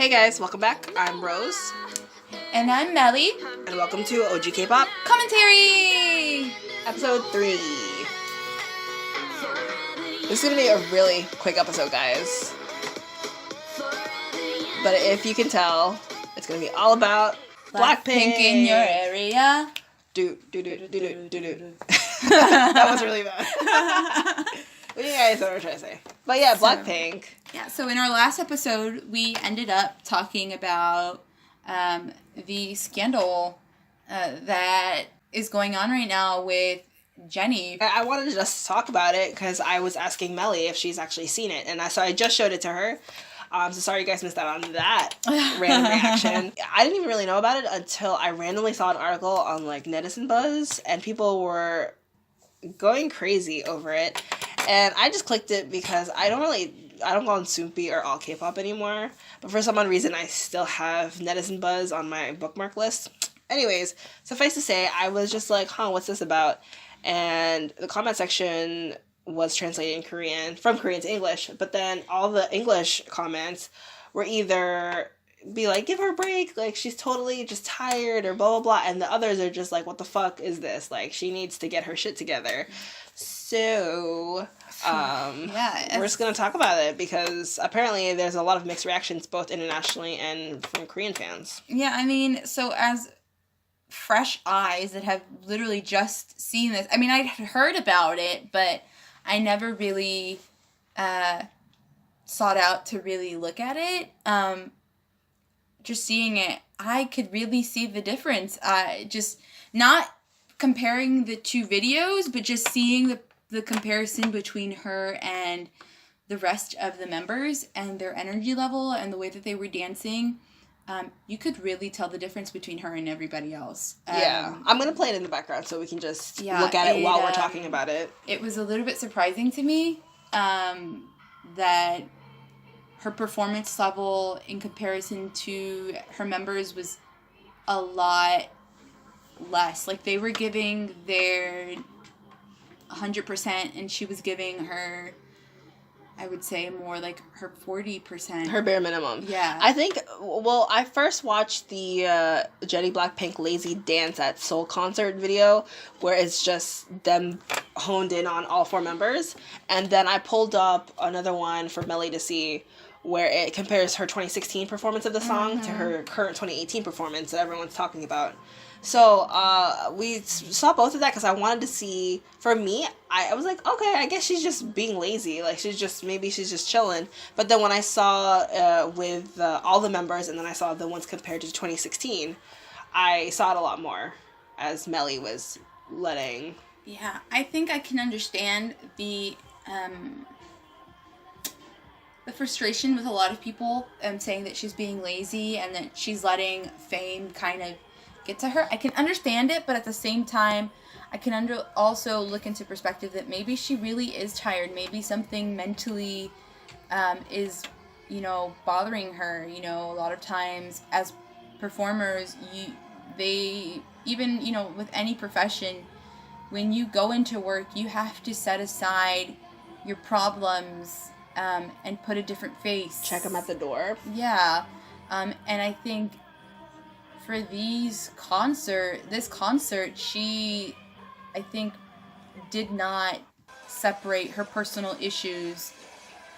Hey guys, welcome back. I'm Rose. And I'm Mellie. And welcome to OGKpop Kommentary! Episode 3. This is going to be a really quick episode, guys. But if you can tell, it's going to be all about Blackpink in your area. Do. That was really bad. What do you guys know what I'm trying to say? But yeah, Blackpink. So in our last episode, we ended up talking about the scandal that is going on right now with Jennie. I wanted to just talk about it because I was asking Mellie if she's actually seen it, and so I just showed it to her. So sorry you guys missed out on that random reaction. I didn't even really know about it until I randomly saw an article on like Netizen Buzz, and people were going crazy over it. And I just clicked it because I don't go on Soompi or All Kpop anymore. But for some odd reason, I still have Netizen Buzz on my bookmark list. Anyways, suffice to say, I was just like, what's this about? And the comment section was translated in Korean, from Korean to English. But then all the English comments were either be like, give her a break, like she's totally just tired or blah, blah, blah. And the others are just like, what the fuck is this? Like, she needs to get her shit together. So, we're just going to talk about it because apparently there's a lot of mixed reactions both internationally and from Korean fans. Yeah, I mean, so as fresh eyes that have literally just seen this, I mean, I'd heard about it, but I never really sought out to really look at it. Just seeing it, I could really see the difference. Just not comparing the two videos, but just seeing the comparison between her and the rest of the members and their energy level and the way that they were dancing. You could really tell the difference between her and everybody else. I'm going to play it in the background so we can just look at it while we're talking about it. It was a little bit surprising to me that her performance level in comparison to her members was a lot less. Like, they were giving their 100% and she was giving her, I would say, more like her 40%. Her bare minimum. Yeah. I think, well, I first watched the Jennie Blackpink Lazy Dance at Seoul concert video where it's just them honed in on all four members. And then I pulled up another one for Mellie to see where it compares her 2016 performance of the song to her current 2018 performance that everyone's talking about. So, we saw both of that because I wanted to see, for me, I was like, okay, I guess she's just being lazy. Like, maybe she's just chilling. But then when I saw with all the members and then I saw the ones compared to 2016, I saw it a lot more as Mellie was letting. Yeah, I think I can understand the frustration with a lot of people saying that she's being lazy and that she's letting fame kind of get to her. I can understand it, but at the same time, I can also look into perspective that maybe she really is tired. Maybe something mentally is, bothering her. A lot of times as performers, even with any profession, when you go into work, you have to set aside your problems and put a different face. Check them at the door. Yeah. And I think for this concert, she, I think, did not separate her personal issues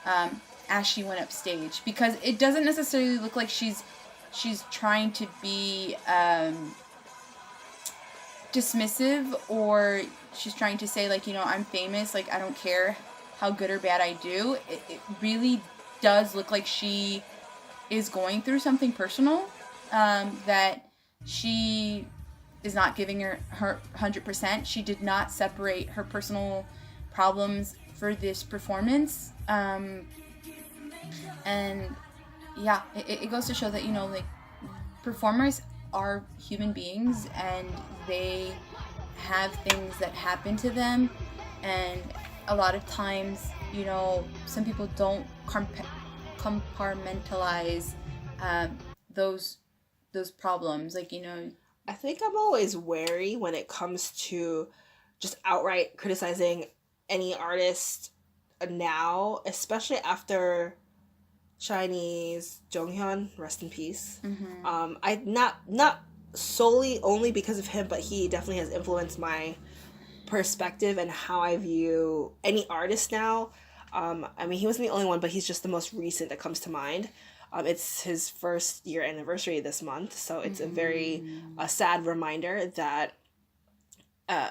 as she went up stage. Because it doesn't necessarily look like she's trying to be dismissive, or she's trying to say, like, I'm famous, like, I don't care how good or bad I do. It really does look like she is going through something personal, that she is not giving her 100%. She did not separate her personal problems for this performance. And yeah, it goes to show that, like, performers are human beings and they have things that happen to them, and a lot of times, some people don't compartmentalize those problems. Like, I think I'm always wary when it comes to just outright criticizing any artist now, especially after Chinese Jonghyun, rest in peace. Mm-hmm. I not solely only because of him, but he definitely has influenced my perspective and how I view any artist now. I mean, he wasn't the only one, but he's just the most recent that comes to mind. It's his first year anniversary this month, so it's a very sad reminder that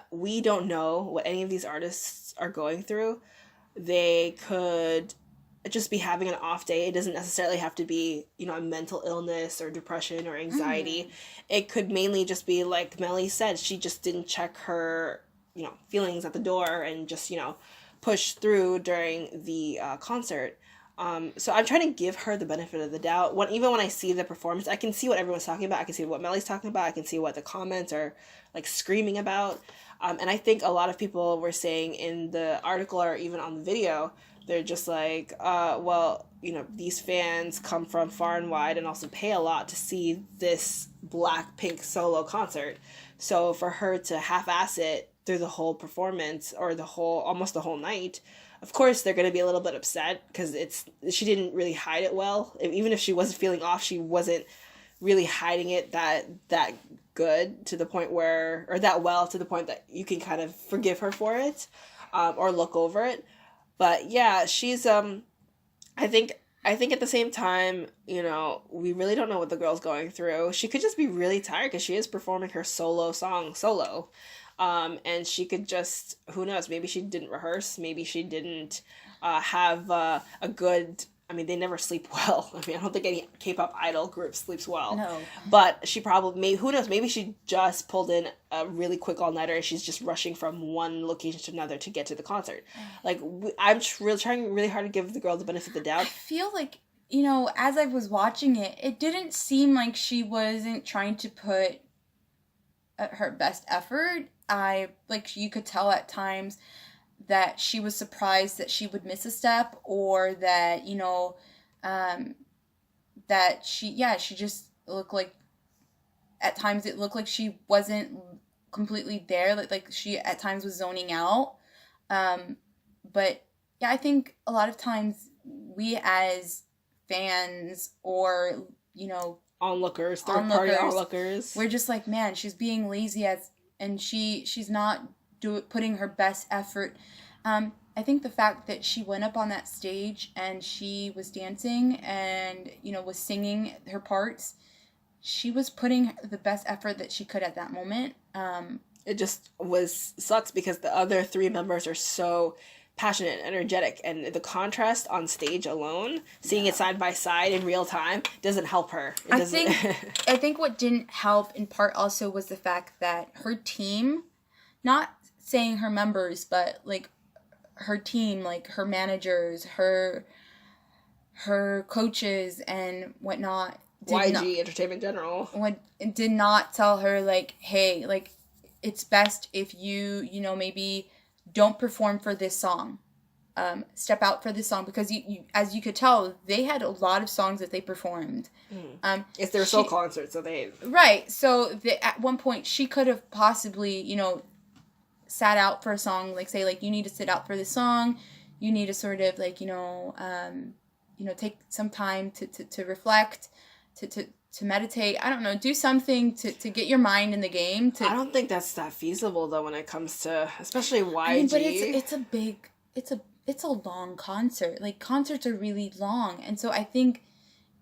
we don't know what any of these artists are going through. They could just be having an off day. It doesn't necessarily have to be, a mental illness or depression or anxiety. It could mainly just be like Mellie said, she just didn't check her, feelings at the door and just, push through during the concert. So I'm trying to give her the benefit of the doubt. Even when I see the performance, I can see what everyone's talking about. I can see what Mellie's talking about. I can see what the comments are like screaming about. And I think a lot of people were saying in the article or even on the video, they're just like, these fans come from far and wide and also pay a lot to see this Blackpink solo concert. So for her to half-ass it through the whole performance or almost the whole night, of course they're going to be a little bit upset because she didn't really hide it well. Even if she wasn't feeling off, she wasn't really hiding it that good to the point that you can kind of forgive her for it, or look over it. But yeah, she's I think at the same time, we really don't know what the girl's going through. She could just be really tired because she is performing her solo song solo. And she could just, who knows, maybe she didn't rehearse, maybe she didn't have a good, they never sleep well. I don't think any K-pop idol group sleeps well. No. But she probably, who knows, maybe she just pulled in a really quick all-nighter and she's just rushing from one location to another to get to the concert. Like, I'm trying really hard to give the girl the benefit of the doubt. I feel like, as I was watching it, it didn't seem like she wasn't trying to put her best effort. You could tell at times that she was surprised that she would miss a step, or that, that she just looked like, at times it looked like she wasn't completely there, like she at times was zoning out. But yeah, I think a lot of times we as fans or, onlookers, third-party onlookers, we're just like, man, she's being lazy and she's not putting her best effort. I think the fact that she went up on that stage and she was dancing and, was singing her parts, she was putting the best effort that she could at that moment. It just sucks because the other three members are so passionate and energetic, and the contrast on stage alone, seeing it side by side in real time, doesn't help her. I think what didn't help in part also was the fact that her team, not saying her members, but like her team, like her managers, her coaches and whatnot, Entertainment General, did not tell her like, hey, like it's best if you maybe don't perform for this song. Step out for this song, because you as you could tell, they had a lot of songs that they performed. It's their sole concert, so they... Right, so at one point she could have possibly, sat out for a song, like say, like, you need to sit out for this song, you need to sort of like, take some time to reflect, to meditate, I don't know, do something to get your mind in the game. I don't think that's that feasible though when it comes to, especially YG. But it's a long concert. Like, concerts are really long, and so I think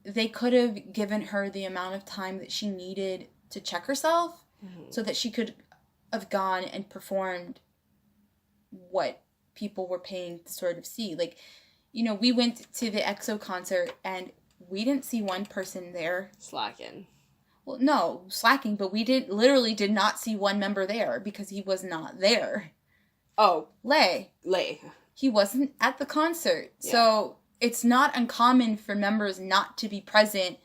they could have given her the amount of time that she needed to check herself, so that she could have gone and performed what people were paying to sort of see. Like, we went to the EXO concert and we didn't see one person there. Slacking. Well, no, slacking, but we literally did not see one member there because he was not there. Oh. Lay. He wasn't at the concert. Yeah. So it's not uncommon for members not to be present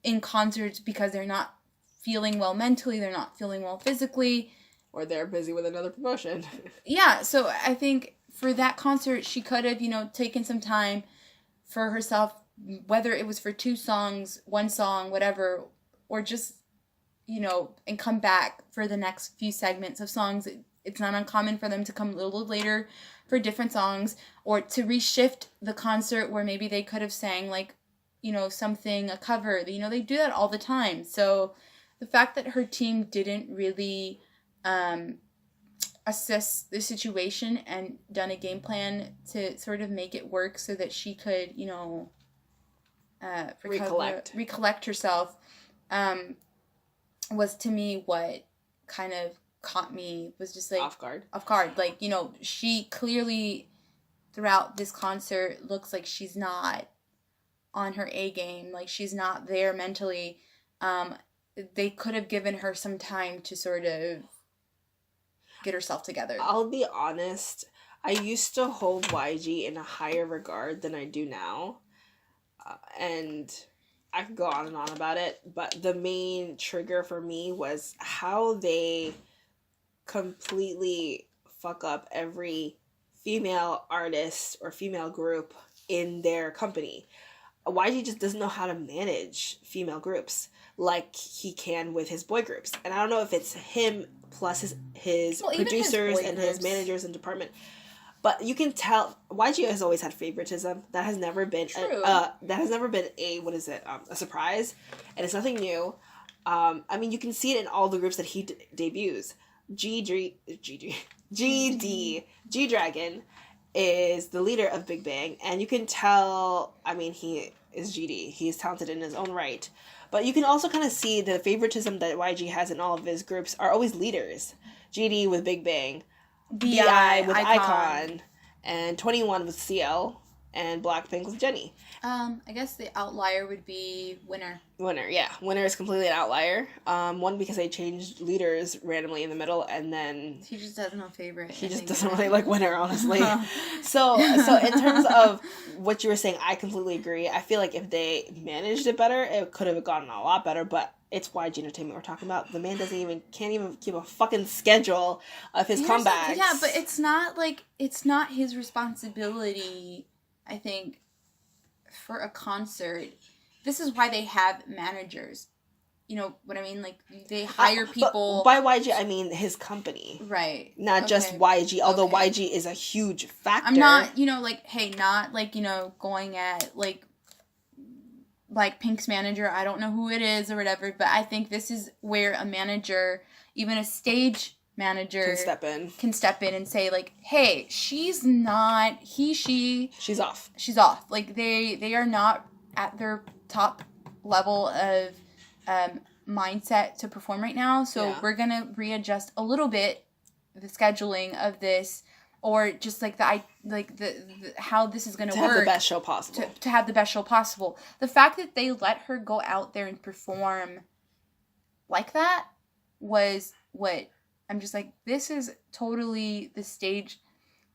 in concerts because they're not feeling well mentally, they're not feeling well physically. Or they're busy with another promotion. Yeah, so I think for that concert, she could have, taken some time for herself, whether it was for 2 songs, 1 song, whatever, or just, and come back for the next few segments of songs. it's not uncommon for them to come a little later for different songs, or to reshift the concert where maybe they could have sang like, you know, something, a cover. You know, they do that all the time. So the fact that her team didn't really assess the situation and done a game plan to sort of make it work so that she could, you know, recollect herself, was to me what kind of caught me, was just like off guard. Like, you know, she clearly throughout this concert looks like she's not on her A game, like she's not there mentally. They could have given her some time to sort of get herself together. I'll be honest, I used to hold YG in a higher regard than I do now. And I could go on and on about it, but the main trigger for me was how they completely fuck up every female artist or female group in their company. YG just doesn't know how to manage female groups like he can with his boy groups. And I don't know if it's him plus his producers and his managers and department. But you can tell YG has always had favoritism. That has never been a surprise, and it's nothing new. I mean, you can see it in all the groups that he debuts. G-Dragon is the leader of Big Bang, and you can tell. I mean, he is GD. He is talented in his own right, but you can also kind of see the favoritism that YG has in all of his groups are always leaders. GD with Big Bang. BI with iKON, and 21 with CL, and Blackpink with Jennie. I guess the outlier would be Winner. Winner is completely an outlier. One, because they changed leaders randomly in the middle, and then he just has no favorite. He just doesn't really like Winner, honestly. so in terms of what you were saying, I completely agree. I feel like if they managed it better, it could have gotten a lot better, but it's YG Entertainment we're talking about. The man can't even keep a fucking schedule of his comebacks. Yeah, but it's not his responsibility, I think, for a concert. This is why they have managers. You know what I mean? Like, they hire people. By YG, I mean his company. Right. Not just YG, although YG is a huge factor. I'm not, not going at, like Pink's manager. I don't know who it is or whatever, but I think this is where a manager, even a stage manager, can step in and say, like, hey, she's not, she's off. Like, they are not at their top level of mindset to perform right now, so we're gonna readjust a little bit the scheduling of this, or just like the how this is gonna work to have the best show possible. To have the best show possible. The fact that they let her go out there and perform like that was what I'm just like, this is totally the stage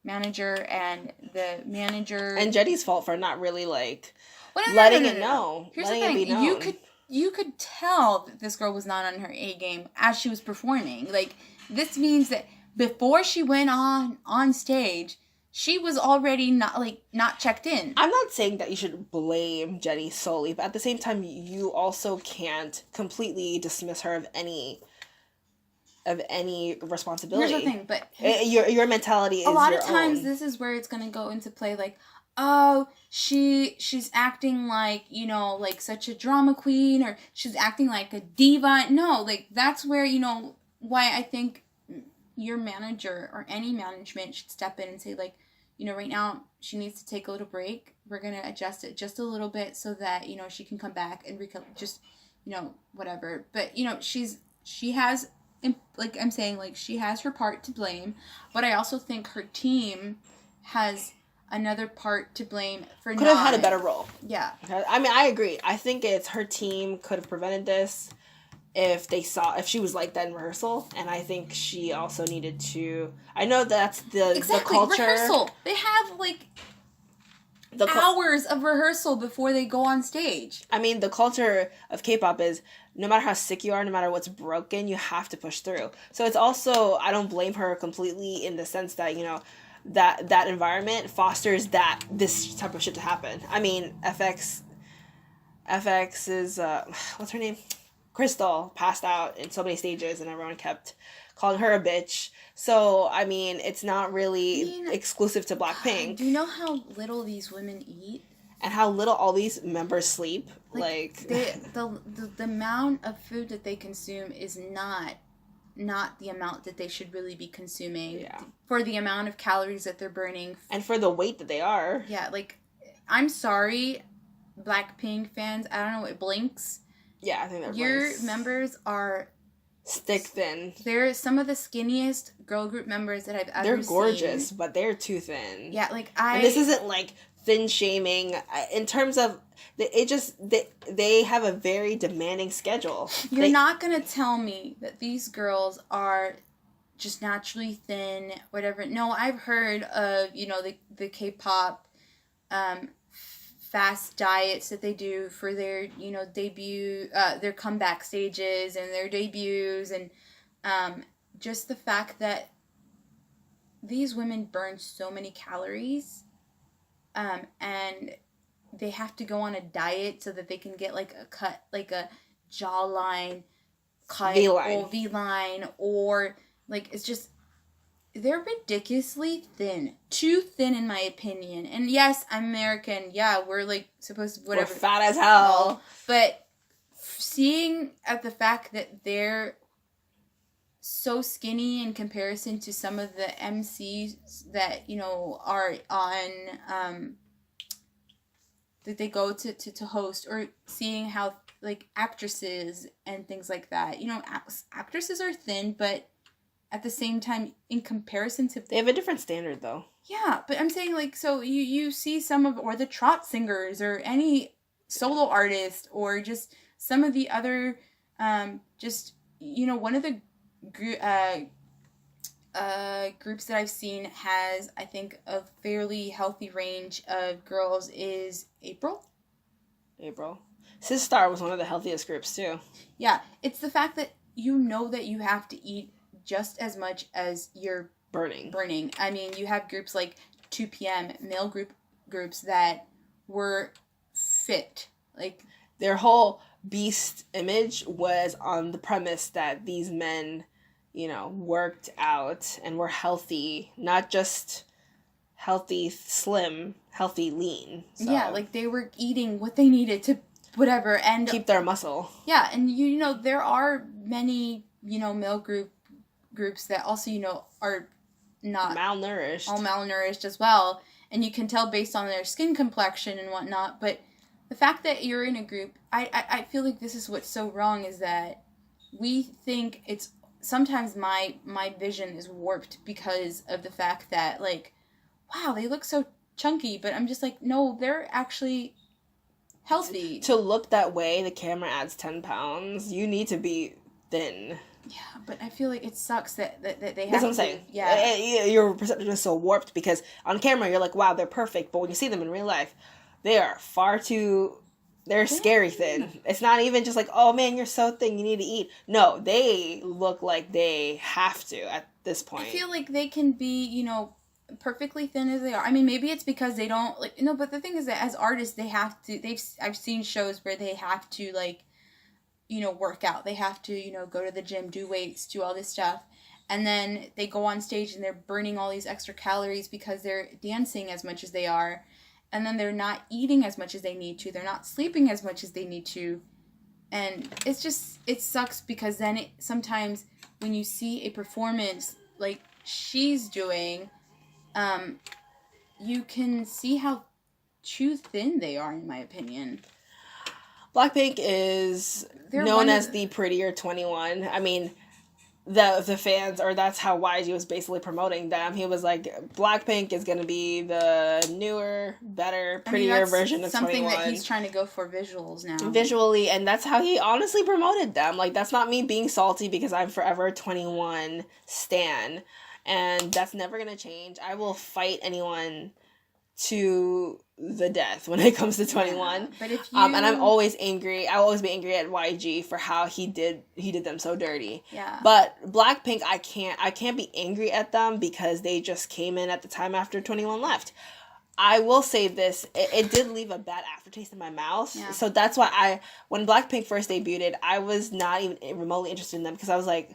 manager and the manager and Jennie's fault for not really letting it know. Here's the thing: you could tell that this girl was not on her A game as she was performing. Like, this means that before she went on stage, she was already not checked in. I'm not saying that you should blame Jennie solely, but at the same time, you also can't completely dismiss her of any responsibility. Here's the thing, but your mentality is a lot your of times own. This is where it's gonna go into play. Like, oh, she's acting like, like such a drama queen, or she's acting like a diva. No, like, that's where, why I think your manager or any management should step in and say, like, right now she needs to take a little break. We're going to adjust it just a little bit so that, she can come back and just, whatever. But, she has, like I'm saying, like, she has her part to blame, but I also think her team has another part to blame for could have had a better role. Yeah. I mean, I agree. I think it's her team could have prevented this if she was like that in rehearsal, and I think she also needed to. I know that's the culture. Rehearsal. They have hours of rehearsal before they go on stage. I mean, the culture of K-pop is no matter how sick you are, no matter what's broken, you have to push through. So it's also, I don't blame her completely in the sense that that environment fosters this type of shit to happen. I mean, FX is what's her name? Crystal passed out in so many stages, and everyone kept calling her a bitch. So, I mean, it's not really exclusive to Blackpink. Do you know how little these women eat? And how little all these members sleep? Like the amount of food that they consume is not the amount that they should really be consuming. Yeah. For the amount of calories that they're burning. And for the weight that they are. Yeah, like, I'm sorry, Blackpink fans. I don't know, it blinks. Yeah, I think they're Your members are stick thin. They're some of the skinniest girl group members that I've ever seen. They're gorgeous, but they're too thin. Yeah, like And this isn't like thin shaming in terms of they have a very demanding schedule. You're not gonna tell me that these girls are just naturally thin, whatever. No, I've heard of the Kpop fast diets that they do for their debut, their comeback stages and their debuts, and just the fact that these women burn so many calories, and they have to go on a diet so that they can get like a cut, like a jawline cut or V-line, or like it's just. They're ridiculously thin. Too thin, in my opinion. And yes, I'm American. Yeah, we're like supposed to whatever. We're fat as hell. But seeing at the fact that they're so skinny in comparison to some of the MCs that, are on, that they go to host, or seeing how, like, actresses and things like that. Actresses are thin, but at the same time, in comparison to... They have a different standard, though. Yeah, but I'm saying, like, so you see some of... Or the trot singers, or any solo artist, or just some of the other... one of the groups that I've seen has, I think, a fairly healthy range of girls is April. Sistar was one of the healthiest groups, too. Yeah, it's the fact that that you have to eat just as much as you're burning. I mean, you have groups like 2 p.m. male groups that were fit. Like, their whole beast image was on the premise that these men, worked out and were healthy, not just healthy slim, healthy lean. So. Yeah, like they were eating what they needed to whatever and keep their muscle. Yeah, and there are many, male groups that also, are not malnourished. All malnourished as well. And you can tell based on their skin complexion and whatnot. But the fact that you're in a group, I feel like this is what's so wrong, is that we think it's, sometimes my vision is warped because of the fact that, like, wow, they look so chunky. But I'm just like, no, they're actually healthy. To look that way, the camera adds 10 pounds. You need to be thin. Yeah, but I feel like it sucks that they have. That's what I'm saying. Yeah, your perception is so warped because on camera you're like, wow, they're perfect, but when you see them in real life, they are far too. They're scary thin. It's not even just like, oh man, you're so thin, you need to eat. No, they look like they have to at this point. I feel like they can be, perfectly thin as they are. I mean, maybe it's because they don't but the thing is that as artists, they have to. I've seen shows where they have to work out. They have to, go to the gym, do weights, do all this stuff. And then they go on stage and they're burning all these extra calories because they're dancing as much as they are. And then they're not eating as much as they need to. They're not sleeping as much as they need to. And it sucks because then sometimes when you see a performance like she's doing, you can see how too thin they are, in my opinion. Blackpink is known as the prettier 21. I mean, the fans, or that's how YG was basically promoting them. He was like, Blackpink is going to be the newer, better, prettier version of 21. Something that he's trying to go for visuals now. Visually, and that's how he honestly promoted them. Like, that's not me being salty because I'm forever 21 stan. And that's never going to change. I will fight anyone to the death when it comes to 21. Yeah, but if you... and I'm always angry. I'll always be angry at YG for how he did them so dirty. Yeah. But Blackpink, I can't be angry at them because they just came in at the time after 21 left. I will say this, it did leave a bad aftertaste in my mouth. Yeah. So that's why when Blackpink first debuted, I was not even remotely interested in them because I was like,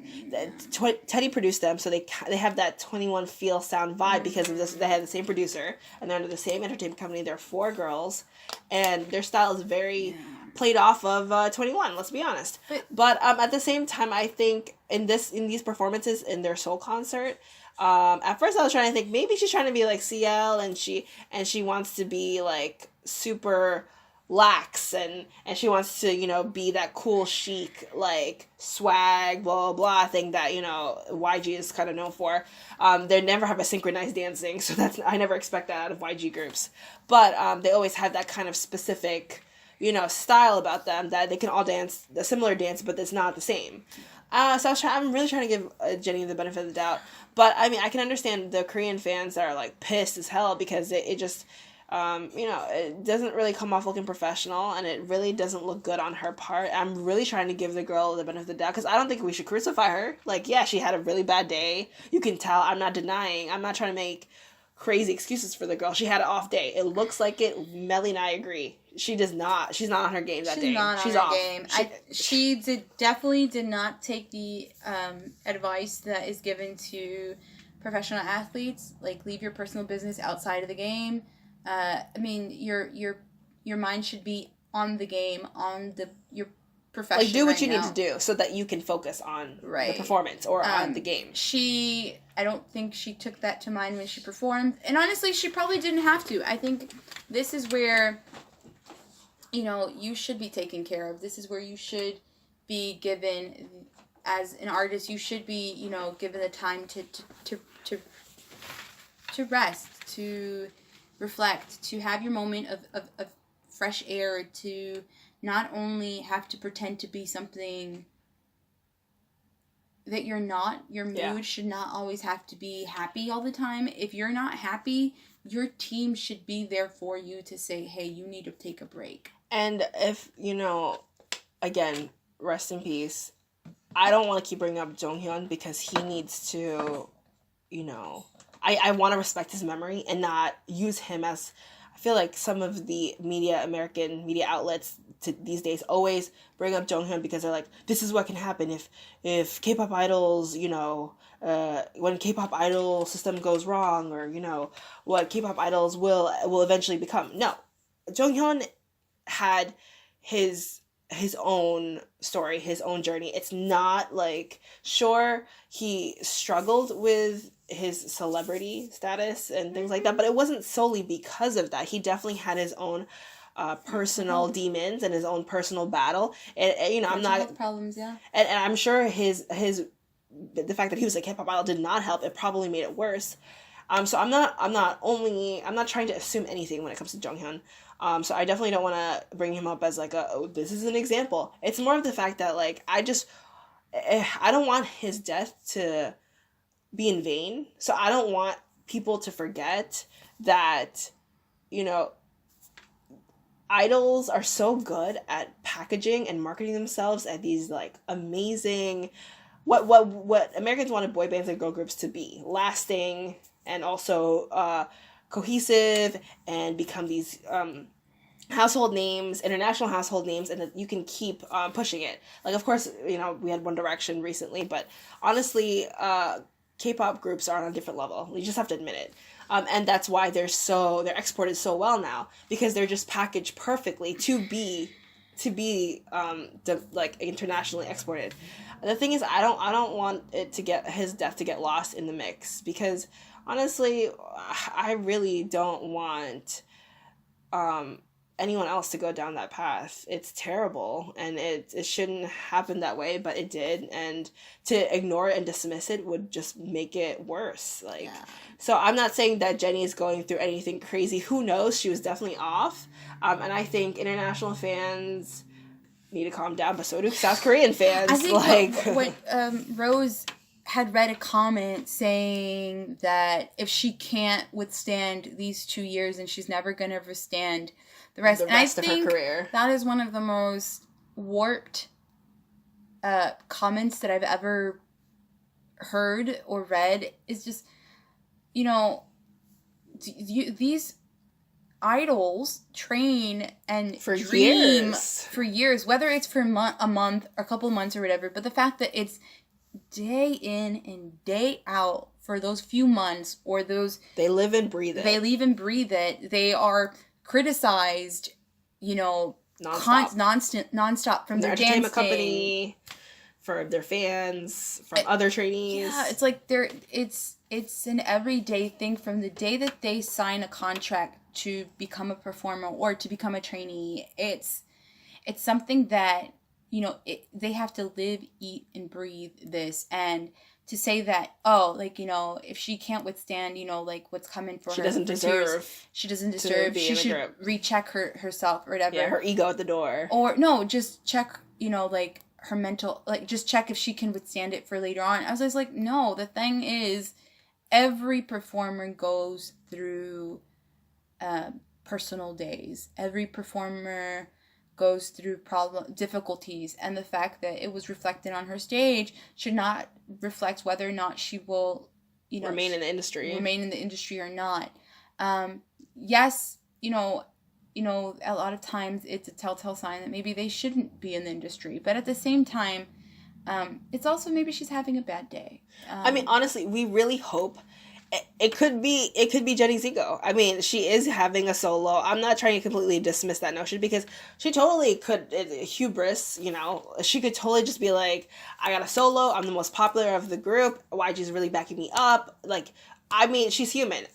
Teddy produced them, so they have that 21 feel sound vibe because of this. They have the same producer, and they're under the same entertainment company. They're 4 girls, and their style is very played off of 21. Let's be honest. But at the same time, I think in these performances in their Seoul concert. At first I was trying to think maybe she's trying to be like CL and she wants to be like super lax and she wants to, you know, be that cool chic like swag blah blah blah thing that, you know, YG is kind of known for. They never have a synchronized dancing, so I never expect that out of YG groups. But they always have that kind of specific, you know, style about them that they can all dance a similar dance, but it's not the same. So I'm really trying to give Jennie the benefit of the doubt. But, I mean, I can understand the Korean fans that are, like, pissed as hell because it just, you know, it doesn't really come off looking professional and it really doesn't look good on her part. I'm really trying to give the girl the benefit of the doubt because I don't think we should crucify her. Like, yeah, she had a really bad day. You can tell. I'm not denying. I'm not trying to make crazy excuses for the girl. She had an off day. It looks like it. Mellie and I agree. She does not. She's not on her game that day. She's off. Game. She definitely did not take the advice that is given to professional athletes. Like, leave your personal business outside of the game. I mean, your mind should be on the game, on your profession. Like, do what you need to do so that you can focus on the performance or on the game. I don't think she took that to mind when she performed. And honestly, she probably didn't have to. I think this is where, you know, you should be taken care of. This is where you should be given, as an artist, you should be, you know, given the time to rest, to reflect, to have your moment of fresh air, to not only have to pretend to be something that you're not. Your mood should not always have to be happy all the time. If you're not happy, your team should be there for you to say, hey, you need to take a break. And if, you know, again, rest in peace, I don't want to keep bringing up Jonghyun because he needs to, you know, I want to respect his memory and not use him as, I feel like some of the American media outlets these days always bring up Jonghyun because they're like, this is what can happen if K-pop idols, you know, when K-pop idol system goes wrong, or, you know, what K-pop idols will eventually become. No, Jonghyun had his own story, his own journey. It's not like, sure, he struggled with his celebrity status and things like that, but it wasn't solely because of that. He definitely had his own personal demons and his own personal battle. And you know, I'm not problems, yeah. And I'm sure the fact that he was a K-pop idol did not help. It probably made it worse. So I'm not trying to assume anything when it comes to Jonghyun. So I definitely don't want to bring him up as like this is an example. It's more of the fact that like I don't want his death to be in vain. So I don't want people to forget that, you know, idols are so good at packaging and marketing themselves at these like amazing what Americans wanted boy bands and girl groups to be, lasting and also cohesive, and become these household names, international household names, and that you can keep pushing it. Like, of course, you know, we had One Direction recently, but honestly, K-pop groups are on a different level. You just have to admit it. And that's why they're exported so well now, because they're just packaged perfectly to be like internationally exported. The thing is, I don't want his death to get lost in the mix, because honestly, I really don't want anyone else to go down that path. It's terrible, and it shouldn't happen that way, but it did, and to ignore it and dismiss it would just make it worse. So I'm not saying that Jennie is going through anything crazy. Who knows? She was definitely off, and I think international fans need to calm down, but so do South Korean fans. I think what Rose had read a comment saying that if she can't withstand these 2 years, and she's never going to withstand the rest of her career. That is one of the most warped comments that I've ever heard or read. Is just, you know, these idols train and for dream years. for years, whether it's for a month or a couple months or whatever. But the fact that it's day in and day out for those few months, or those they live and breathe it. They are criticized, nonstop from their entertainment dance company, from their fans, from other trainees. Yeah, it's like it's an everyday thing from the day that they sign a contract to become a performer or to become a trainee. It's something that, they have to live, eat, and breathe this. And to say that, if she can't withstand, what's coming for her. She doesn't deserve. She should recheck herself or whatever. Yeah, her ego at the door. Or, no, just check, her mental, just check if she can withstand it for later on. I was just like, no, the thing is, every performer goes through personal days. Every performer goes through difficulties, and the fact that it was reflected on her stage should not reflect whether or not she will, remain in the industry or not. Yes, a lot of times it's a telltale sign that maybe they shouldn't be in the industry, but at the same time, it's also maybe she's having a bad day. I mean, honestly, we really hope. It could be Jennie's ego. I mean, she is having a solo. I'm not trying to completely dismiss that notion, because she totally could, hubris, she could totally just be like, I got a solo, I'm the most popular of the group, YG's really backing me up. Like, I mean, she's human.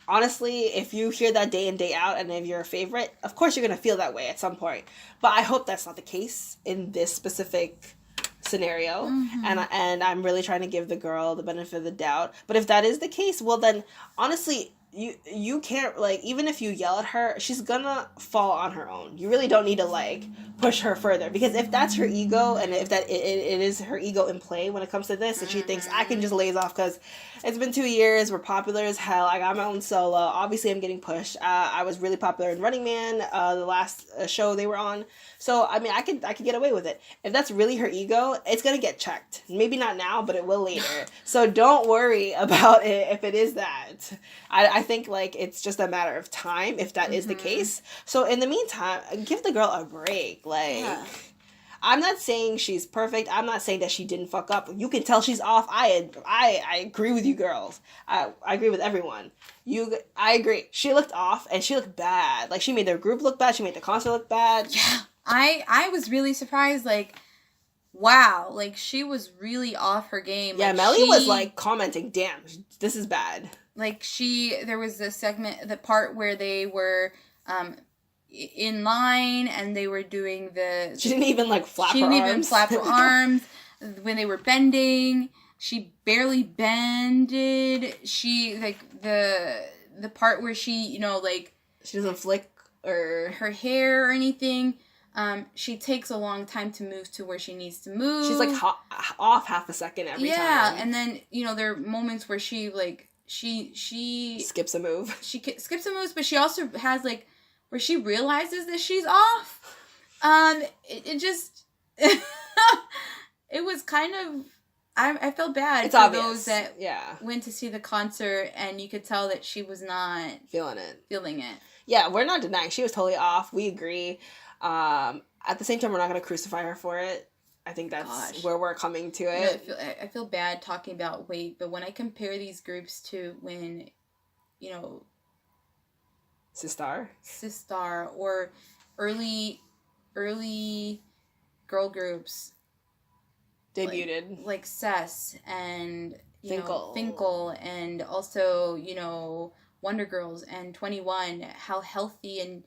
Honestly, if you hear that day in, day out, and if you're a favorite, of course you're going to feel that way at some point. But I hope that's not the case in this specific scenario. Mm-hmm. And I'm really trying to give the girl the benefit of the doubt. But if that is the case, well then, honestly, you can't, like, even if you yell at her, she's gonna fall on her own. You really don't need to, like, push her further, because if that's her ego, and if that it is her ego in play when it comes to this, and she thinks I can just laze off because it's been 2 years, we're popular as hell, I got my own solo, obviously I'm getting pushed, I was really popular in Running Man, the last show they were on, so I mean I could get away with it. If that's really her ego, it's gonna get checked. Maybe not now, but it will later. So don't worry about it if it is that. I think, like, it's just a matter of time if that is the case. So in the meantime, give the girl a break. Like, I'm not saying she's perfect. I'm not saying that she didn't fuck up. You can tell she's off. I agree with you girls. I agree with everyone. I agree. She looked off, and she looked bad. Like, she made their group look bad. She made the concert look bad. Yeah. I was really surprised, like, wow, like, she was really off her game. Yeah, like, Mellie was, like, commenting, damn, this is bad. Like, there was the segment, the part where they were in line, and they were doing she didn't even, like, flap her arms. She didn't even flap her arms. When they were bending, she barely bended. She, like, the part where she, like... She doesn't flick or... her hair or anything. She takes a long time to move to where she needs to move. She's, like, off half a second every time. Yeah, and then, there are moments where she, like... She skips a move. She skips a move, but she also has, like, where she realizes that she's off. It just it was kind of, I felt bad it's for obvious. Those that went to see the concert, and you could tell that she was not feeling it. Yeah, we're not denying she was totally off. We agree. At the same time, we're not going to crucify her for it. I think that's where we're coming to it. No, I feel bad talking about weight, but when I compare these groups to when, Sistar or early girl groups debuted, like Cess and Finkel, and also Wonder Girls and 21, how healthy and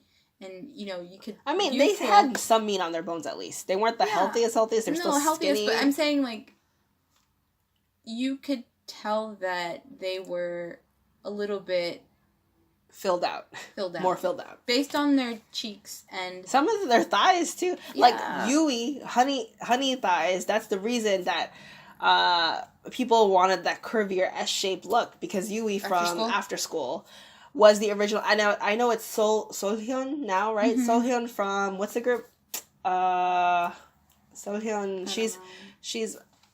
you could... I mean, they had some meat on their bones, at least. They weren't the healthiest. They're still skinny. But I'm saying, like, you could tell that they were a little bit... Filled out. More filled out. Based on their cheeks and... Some of their thighs, too. Yeah. Like, Yui, honey thighs, that's the reason that people wanted that curvier S-shaped look, because Yui from After School was the original. I know it's Sohyun now, right? Mm-hmm. Sohyun from, what's the group? Sohyun, she's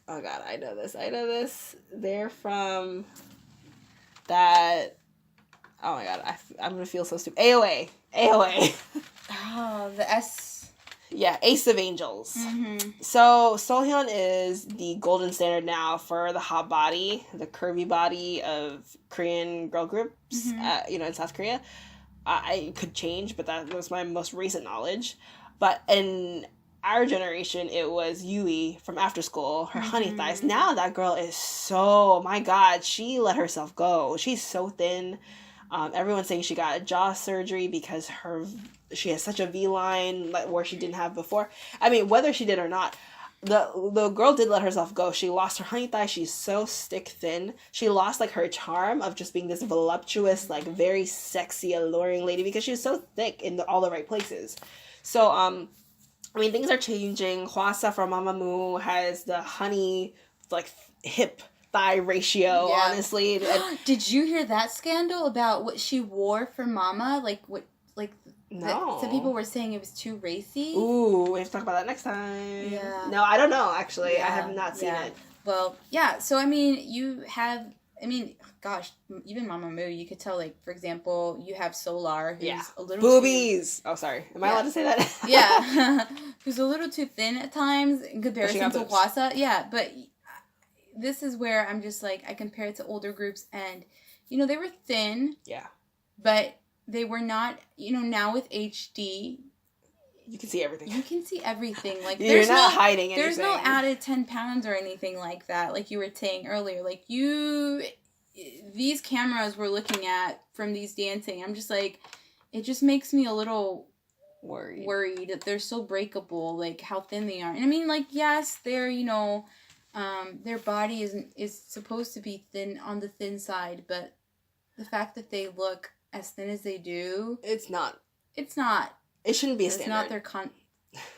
oh god, I know this. They're from that Oh my god, I'm gonna feel so stupid. AOA. Oh, the S. Yeah, Ace of Angels. Mm-hmm. So Sohyun is the golden standard now for the hot body, the curvy body of Korean girl groups. In South Korea. I could change, but that was my most recent knowledge. But in our generation, it was Yui from After School, her honey thighs. Now that girl is so, my god, she let herself go. She's so thin. Everyone's saying she got a jaw surgery because she has such a V-line where she didn't have before. I mean, whether she did or not, the girl did let herself go. She lost her honey thigh. She's so stick thin. She lost like her charm of just being this voluptuous, like very sexy, alluring lady because she was so thick in all the right places. So I mean, things are changing. Hwasa from Mamamoo has the honey like hip thigh ratio. Yeah. Honestly, did you hear that scandal about what she wore for Mama? No. Some people were saying it was too racy. Ooh, we have to talk about that next time. Yeah. No, I don't know, actually. Yeah. I have not seen it. Well, yeah. So, I mean, gosh, even Mamamoo, you could tell, like, for example, you have Solar, who's a little boobies! Oh, sorry. Am I allowed to say that? Yeah. Who's a little too thin at times in comparison to Hwasa. Yeah, but this is where I'm just, like, I compare it to older groups, and, they were thin. Yeah. But they were not, now with HD, you can see everything. You can see everything. Like you're not hiding anything. There's no added 10 pounds or anything like that. Like you were saying earlier. Like these cameras we're looking at from these dancing, I'm just like, it just makes me a little worried that they're so breakable. Like how thin they are. And I mean, like yes, they're their body is supposed to be thin on the thin side, but the fact that they look as thin as they do, it's not. It shouldn't be a standard. It's not their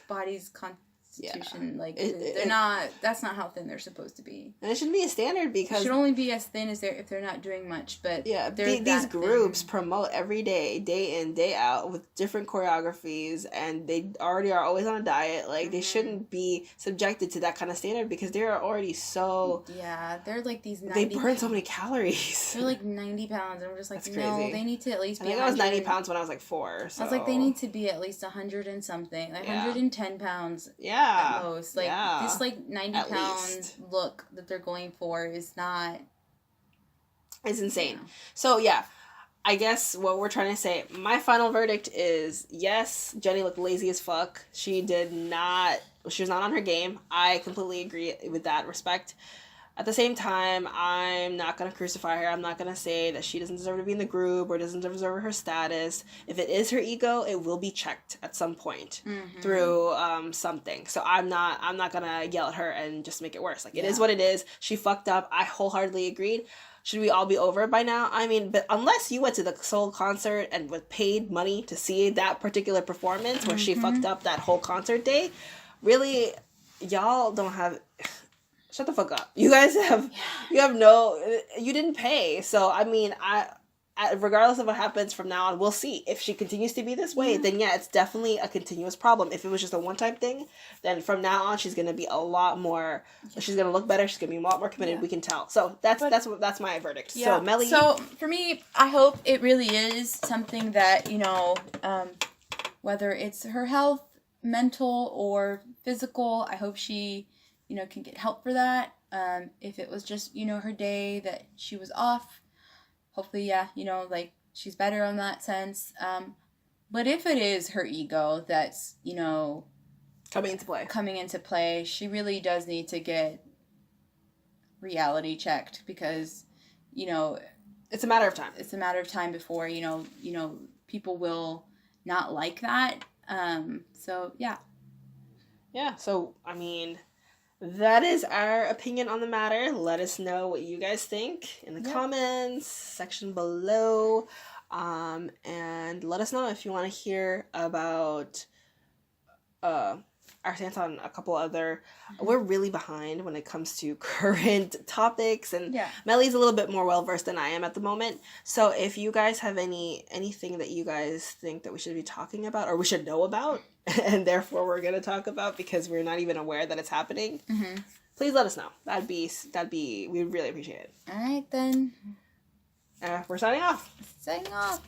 body's constitution. Yeah. Like they're not. That's not how thin they're supposed to be. And it shouldn't be a standard because it should only be as thin as if they're not doing much. But yeah, these groups promote every day, day in, day out, with different choreographies, and they already are always on a diet. Like they shouldn't be subjected to that kind of standard because they are already so. Yeah, they're like these. They burn so many calories. They're like 90 pounds, and I'm just like, that's crazy. No, they need to at least. I think I was 90 pounds when I was like 4. So. I was like, they need to be at least 100 and something, like 110 pounds. Yeah. At most, like this, like 90-pound look that they're going for is not. It's insane. So yeah, I guess what we're trying to say. My final verdict is yes. Jennie looked lazy as fuck. She was not on her game. I completely agree with that respect. At the same time, I'm not going to crucify her. I'm not going to say that she doesn't deserve to be in the group or doesn't deserve her status. If it is her ego, it will be checked at some point through something. So I'm not going to yell at her and just make it worse. Like, it is what it is. She fucked up. I wholeheartedly agreed. Should we all be over it by now? I mean, but unless you went to the Seoul concert and with paid money to see that particular performance where she fucked up that whole concert day, really, y'all don't have... Shut the fuck up. You guys you didn't pay. So, I mean, regardless of what happens from now on, we'll see. If she continues to be this way, then it's definitely a continuous problem. If it was just a one-time thing, then from now on, she's going to be a lot more, she's going to look better, she's going to be a lot more committed, we can tell. So, that's my verdict. Yeah. So, Mellie. So, for me, I hope it really is something that, whether it's her health, mental, or physical, I hope she... can get help for that. If it was just, her day that she was off, hopefully, like, she's better on that sense. But if it is her ego that's, coming into play, she really does need to get reality checked because, it's a matter of time. It's a matter of time before, people will not like that. So, yeah. Yeah, so, I mean... That is our opinion on the matter. Let us know what you guys think in the comments section below. And let us know if you want to hear about our stance on a couple other... We're really behind when it comes to current topics. And Mellie's a little bit more well-versed than I am at the moment. So if you guys have anything that you guys think that we should be talking about or we should know about... and therefore we're going to talk about because we're not even aware that it's happening, please let us know. That'd be we'd really appreciate it. All right, then. We're signing off. Signing off.